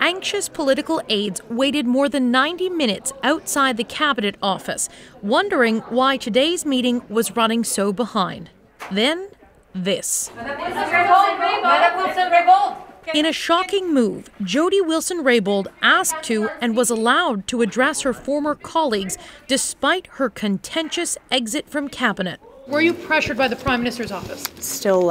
anxious political aides waited more than 90 minutes outside the cabinet office, wondering why today's meeting was running so behind. Then, this. In a shocking move, Jody Wilson-Raybould asked to and was allowed to address her former colleagues despite her contentious exit from cabinet. Were you pressured by the Prime Minister's office? Still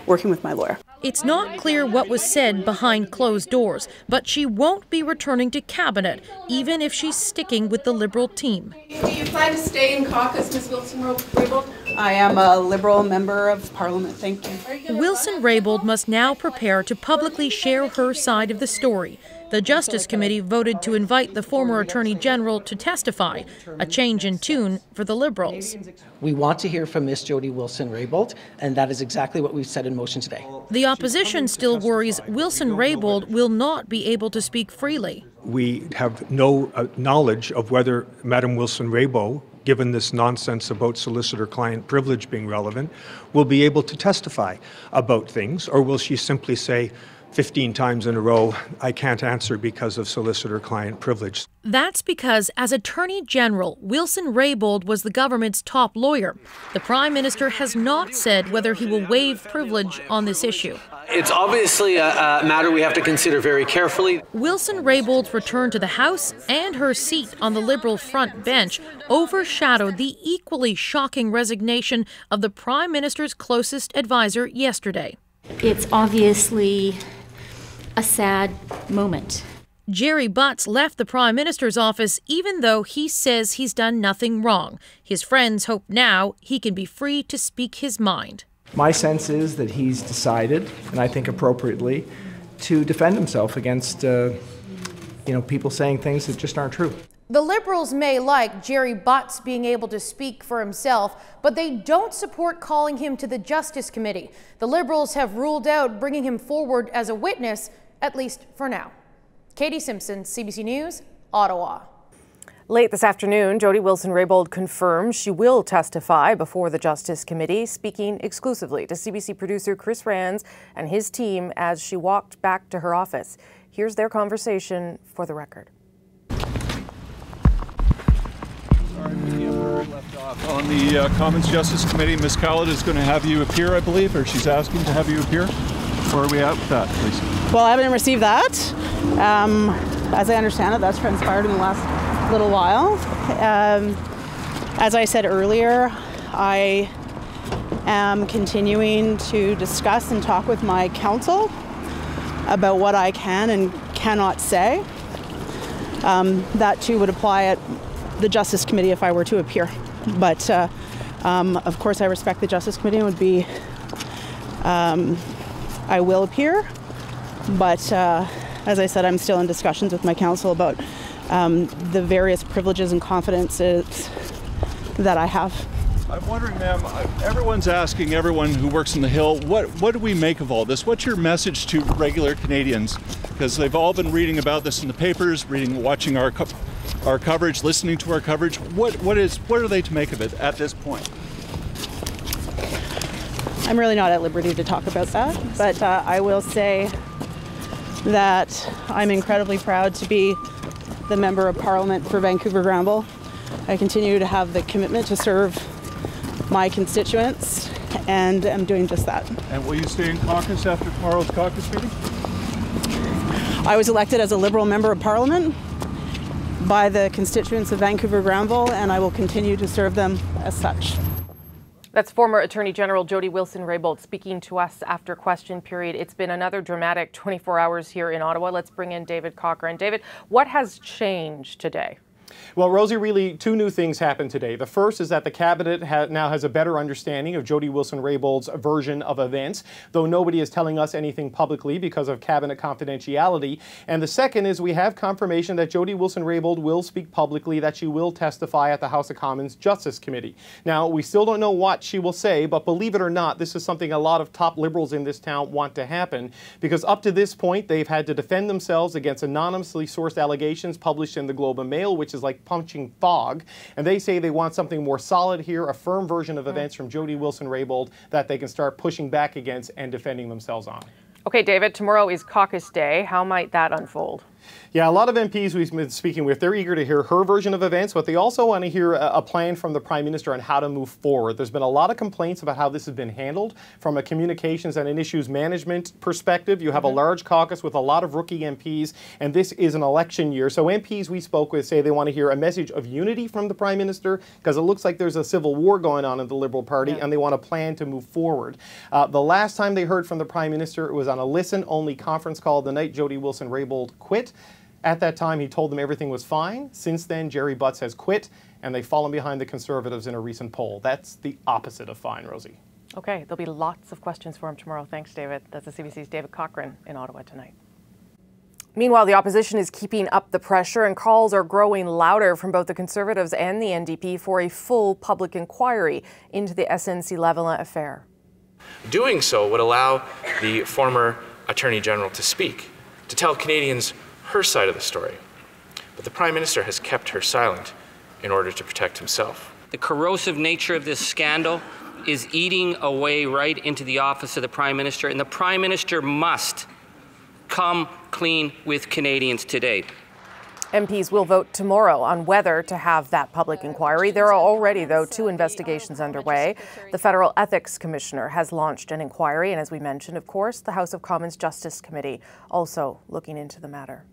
working with my lawyer. It's not clear what was said behind closed doors, but she won't be returning to cabinet, even if she's sticking with the Liberal team. Do you plan to stay in caucus, Ms. Wilson-Raybould? I am a Liberal member of Parliament, thank you. Wilson-Raybould must now prepare to publicly share her side of the story. The Justice Committee voted to invite the former Attorney General to testify, a change in tune for the Liberals. We want to hear from Ms. Jody Wilson-Raybould, and that is exactly what we've set in motion today. The opposition still worries Wilson-Raybould will not be able to speak freely. We have no knowledge of whether Madam Wilson-Raybould, given this nonsense about solicitor-client privilege being relevant, will be able to testify about things, or will she simply say 15 times in a row, I can't answer because of solicitor-client privilege. That's because, as Attorney General, Wilson-Raybould was the government's top lawyer. The Prime Minister has not said whether he will waive privilege on this issue. It's obviously a matter we have to consider very carefully. Wilson-Raybould's return to the House and her seat on the Liberal front bench overshadowed the equally shocking resignation of the Prime Minister's closest advisor yesterday. It's obviously a sad moment. Jerry Butts left the Prime Minister's office even though he says he's done nothing wrong. His friends hope now he can be free to speak his mind. My sense is that he's decided, and I think appropriately, to defend himself against people saying things that just aren't true. The Liberals may like Jerry Butts being able to speak for himself, but they don't support calling him to the Justice Committee. The Liberals have ruled out bringing him forward as a witness, at least for now. Katie Simpson, CBC News, Ottawa. Late this afternoon, Jody Wilson-Raybould confirmed she will testify before the Justice Committee, speaking exclusively to CBC producer Chris Rands and his team as she walked back to her office. Here's their conversation for the record. On the Commons Justice Committee, Ms. Khaled is going to have you appear, I believe, or she's asking to have you appear. Where are we at with that, please? Well, I haven't received that. As I understand it, that's transpired in the last little while. As I said earlier, I am continuing to discuss and talk with my counsel about what I can and cannot say. That too would apply at the Justice Committee if I were to appear. But of course I respect the Justice Committee and would be, I will appear. But as I said, I'm still in discussions with my counsel about the various privileges and confidences that I have. I'm wondering, ma'am, everyone's asking everyone who works in the Hill, what do we make of all this? What's your message to regular Canadians? Because they've all been reading about this in the papers, watching our coverage, listening to our coverage. What are they to make of it at this point? I'm really not at liberty to talk about that, but I will say that I'm incredibly proud to be the Member of Parliament for Vancouver-Granville. I continue to have the commitment to serve my constituents, and I'm doing just that. And will you stay in caucus after tomorrow's caucus meeting? I was elected as a Liberal Member of Parliament by the constituents of Vancouver-Granville, and I will continue to serve them as such. That's former Attorney General Jody Wilson-Raybould speaking to us after question period. It's been another dramatic 24 hours here in Ottawa. Let's bring in David Cochran. David, what has changed today? Well, Rosie, really two new things happened today. The first is that the Cabinet now has a better understanding of Jody Wilson-Raybould's version of events, though nobody is telling us anything publicly because of Cabinet confidentiality. And the second is we have confirmation that Jody Wilson-Raybould will speak publicly, that she will testify at the House of Commons Justice Committee. Now, we still don't know what she will say, but believe it or not, this is something a lot of top Liberals in this town want to happen, because up to this point, they've had to defend themselves against anonymously sourced allegations published in the Globe and Mail, which is like punching fog, and they say they want something more solid here, a firm version of events from Jody Wilson-Raybould that they can start pushing back against and defending themselves on. Okay, David, tomorrow is caucus day. How might that unfold? Yeah, a lot of MPs we've been speaking with, they're eager to hear her version of events, but they also want to hear a plan from the Prime Minister on how to move forward. There's been a lot of complaints about how this has been handled from a communications and an issues management perspective. You have a large caucus with a lot of rookie MPs, and this is an election year. So MPs we spoke with say they want to hear a message of unity from the Prime Minister, because it looks like there's a civil war going on in the Liberal Party, and they want a plan to move forward. The last time they heard from the Prime Minister, it was on a listen-only conference call the night Jody Wilson-Raybould quit. At that time, he told them everything was fine. Since then, Jerry Butts has quit, and they've fallen behind the Conservatives in a recent poll. That's the opposite of fine, Rosie. Okay, there'll be lots of questions for him tomorrow. Thanks, David. That's the CBC's David Cochran in Ottawa tonight. Meanwhile, the opposition is keeping up the pressure, and calls are growing louder from both the Conservatives and the NDP for a full public inquiry into the SNC-Lavalin affair. Doing so would allow the former Attorney General to speak, to tell Canadians her side of the story. But the Prime Minister has kept her silent in order to protect himself. The corrosive nature of this scandal is eating away right into the office of the Prime Minister, and the Prime Minister must come clean with Canadians today. MPs will vote tomorrow on whether to have that public inquiry. There are already, though, 2 investigations underway. The Federal Ethics Commissioner has launched an inquiry, and as we mentioned, of course, the House of Commons Justice Committee also looking into the matter.